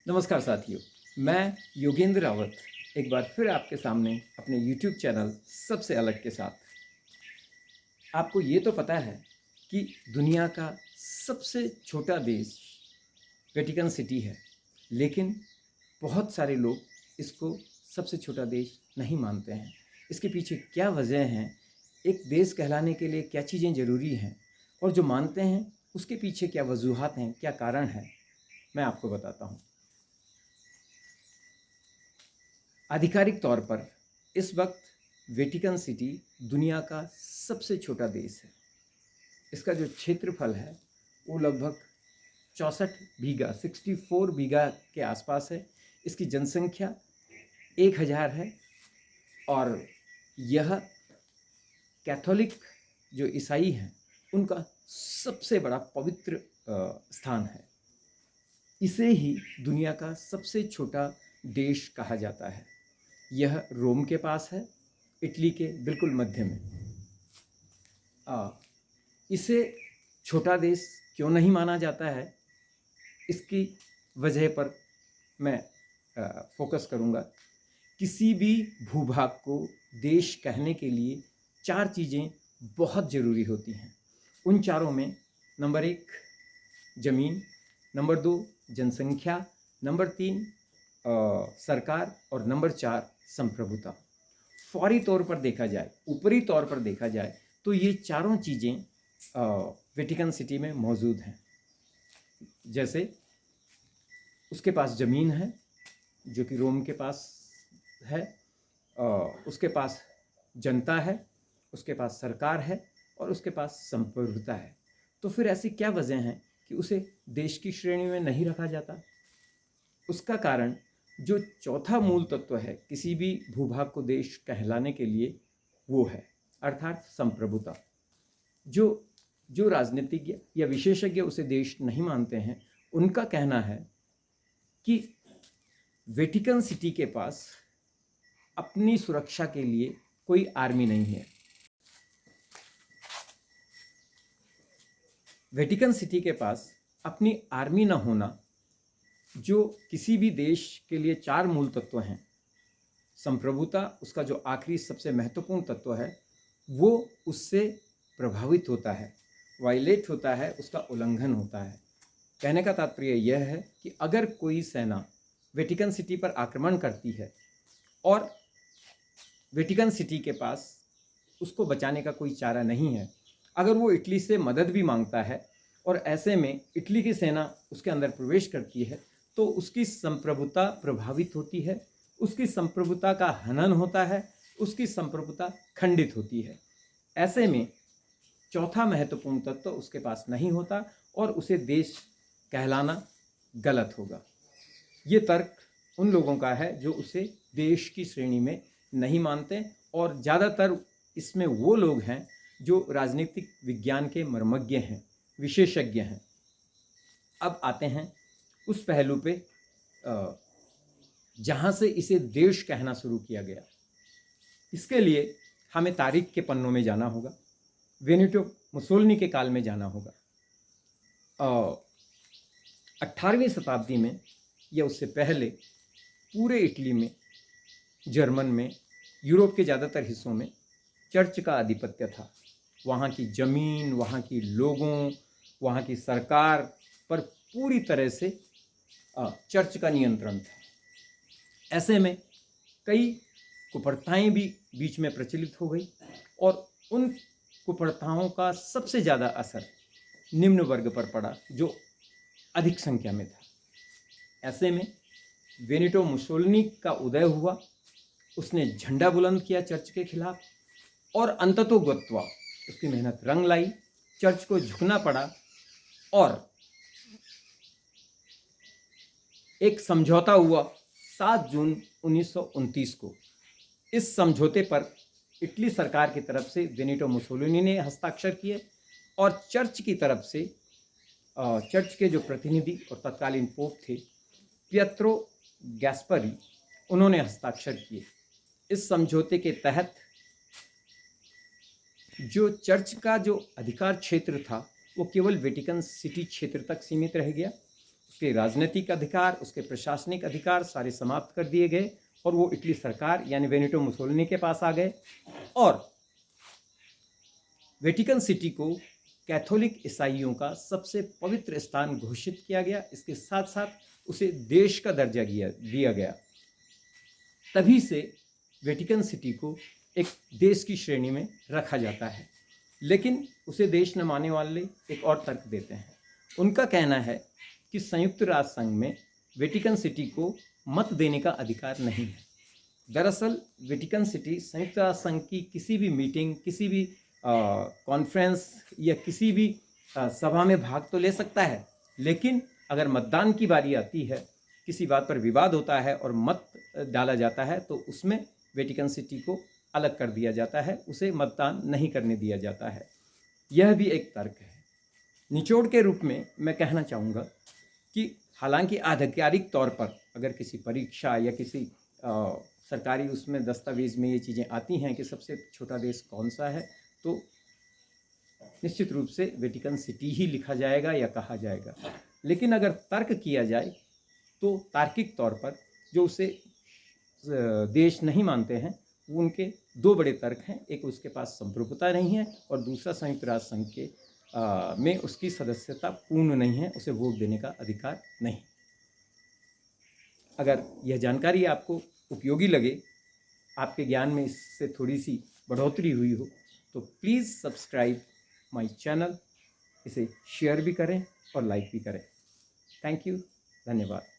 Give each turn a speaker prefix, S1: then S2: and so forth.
S1: नमस्कार साथियों, मैं योगेंद्र रावत एक बार फिर आपके सामने अपने YouTube चैनल सबसे अलग के साथ। आपको ये तो पता है कि दुनिया का सबसे छोटा देश वेटिकन सिटी है, लेकिन बहुत सारे लोग इसको सबसे छोटा देश नहीं मानते हैं। इसके पीछे क्या वजह हैं, एक देश कहलाने के लिए क्या चीज़ें ज़रूरी हैं और जो मानते हैं उसके पीछे क्या वजूहात हैं, क्या कारण है, मैं आपको बताता हूँ। आधिकारिक तौर पर इस वक्त वेटिकन सिटी दुनिया का सबसे छोटा देश है। इसका जो क्षेत्रफल है वो लगभग 64 बीघा 64 बीघा के आसपास है। इसकी जनसंख्या 1000 है और यह कैथोलिक जो ईसाई हैं उनका सबसे बड़ा पवित्र स्थान है। इसे ही दुनिया का सबसे छोटा देश कहा जाता है। यह रोम के पास है, इटली के बिल्कुल मध्य में। इसे छोटा देश क्यों नहीं माना जाता है, इसकी वजह पर मैं फोकस करूँगा। किसी भी भूभाग को देश कहने के लिए 4 चीज़ें बहुत ज़रूरी होती हैं। उन चारों में नंबर 1 ज़मीन, नंबर 2 जनसंख्या, नंबर 3 सरकार और नंबर 4 संप्रभुता। फौरी तौर पर देखा जाए, ऊपरी तौर पर देखा जाए तो ये चारों चीज़ें वेटिकन सिटी में मौजूद हैं। जैसे उसके पास ज़मीन है जो कि रोम के पास है, उसके पास जनता है, उसके पास सरकार है और उसके पास संप्रभुता है। तो फिर ऐसी क्या वजह है कि उसे देश की श्रेणी में नहीं रखा जाता? उसका कारण जो चौथा मूल तत्व है किसी भी भूभाग को देश कहलाने के लिए, वो है अर्थात संप्रभुता। जो राजनीतिज्ञ या विशेषज्ञ उसे देश नहीं मानते हैं, उनका कहना है कि वेटिकन सिटी के पास अपनी सुरक्षा के लिए कोई आर्मी नहीं है। वेटिकन सिटी के पास अपनी आर्मी न होना, जो किसी भी देश के लिए 4 मूल तत्व हैं, संप्रभुता उसका जो आखिरी सबसे महत्वपूर्ण तत्व है, वो उससे प्रभावित होता है, वायलेट होता है, उसका उल्लंघन होता है। कहने का तात्पर्य यह है कि अगर कोई सेना वेटिकन सिटी पर आक्रमण करती है और वेटिकन सिटी के पास उसको बचाने का कोई चारा नहीं है, अगर वो इटली से मदद भी मांगता है और ऐसे में इटली की सेना उसके अंदर प्रवेश करती है, तो उसकी संप्रभुता प्रभावित होती है, उसकी संप्रभुता का हनन होता है, उसकी संप्रभुता खंडित होती है। ऐसे में चौथा महत्वपूर्ण तत्व उसके पास नहीं होता और उसे देश कहलाना गलत होगा। ये तर्क उन लोगों का है जो उसे देश की श्रेणी में नहीं मानते, और ज़्यादातर इसमें वो लोग हैं जो राजनीतिक विज्ञान के मर्मज्ञ हैं, विशेषज्ञ हैं। अब आते हैं उस पहलू पे जहाँ से इसे देश कहना शुरू किया गया। इसके लिए हमें तारीख के पन्नों में जाना होगा, बेनिटो मुसोलिनी के काल में जाना होगा। 18वीं शताब्दी में या उससे पहले पूरे इटली में, जर्मन में, यूरोप के ज़्यादातर हिस्सों में चर्च का आधिपत्य था। वहाँ की ज़मीन, वहाँ की लोगों, वहाँ की सरकार पर पूरी तरह से चर्च का नियंत्रण था। ऐसे में कई कुप्रथाएं भी बीच में प्रचलित हो गई और उन कुप्रथाओं का सबसे ज़्यादा असर निम्न वर्ग पर पड़ा जो अधिक संख्या में था। ऐसे में बेनिटो मुसोलिनी का उदय हुआ, उसने झंडा बुलंद किया चर्च के खिलाफ और अंततोगत्वा उसकी मेहनत रंग लाई, चर्च को झुकना पड़ा और एक समझौता हुआ 7 जून 1929 को। इस समझौते पर इटली सरकार की तरफ से बेनिटो मुसोलिनी ने हस्ताक्षर किए और चर्च की तरफ से चर्च के जो प्रतिनिधि और तत्कालीन पोप थे पियत्रो गैस्परी, उन्होंने हस्ताक्षर किए। इस समझौते के तहत जो चर्च का जो अधिकार क्षेत्र था वो केवल वेटिकन सिटी क्षेत्र तक सीमित रह गया। उसके राजनीतिक अधिकार, उसके प्रशासनिक अधिकार सारे समाप्त कर दिए गए और वो इटली सरकार यानी बेनिटो मुसोलिनी के पास आ गए और वेटिकन सिटी को कैथोलिक ईसाइयों का सबसे पवित्र स्थान घोषित किया गया। इसके साथ साथ उसे देश का दर्जा दिया गया। तभी से वेटिकन सिटी को एक देश की श्रेणी में रखा जाता है। लेकिन उसे देश न मानने वाले एक और तर्क देते हैं। उनका कहना है कि संयुक्त राष्ट्र संघ में वेटिकन सिटी को मत देने का अधिकार नहीं है। दरअसल वेटिकन सिटी संयुक्त राष्ट्र संघ की किसी भी मीटिंग, किसी भी कॉन्फ्रेंस या किसी भी सभा में भाग तो ले सकता है, लेकिन अगर मतदान की बारी आती है, किसी बात पर विवाद होता है और मत डाला जाता है, तो उसमें वेटिकन सिटी को अलग कर दिया जाता है, उसे मतदान नहीं करने दिया जाता है। यह भी एक तर्क है। निचोड़ के रूप में मैं कहना चाहूँगा कि हालांकि आधिकारिक तौर पर अगर किसी परीक्षा या किसी सरकारी उसमें दस्तावेज में ये चीज़ें आती हैं कि सबसे छोटा देश कौन सा है, तो निश्चित रूप से वेटिकन सिटी ही लिखा जाएगा या कहा जाएगा। लेकिन अगर तर्क किया जाए तो तार्किक तौर पर जो उसे देश नहीं मानते हैं, उनके दो बड़े तर्क हैं। एक, उसके पास संप्रभुता नहीं है और दूसरा, संयुक्त राष्ट्र संघ के में उसकी सदस्यता पूर्ण नहीं है, उसे वोट देने का अधिकार नहीं। अगर यह जानकारी आपको उपयोगी लगे, आपके ज्ञान में इससे थोड़ी सी बढ़ोतरी हुई हो, तो प्लीज़ सब्सक्राइब माय चैनल, इसे शेयर भी करें और लाइक भी करें। थैंक यू, धन्यवाद।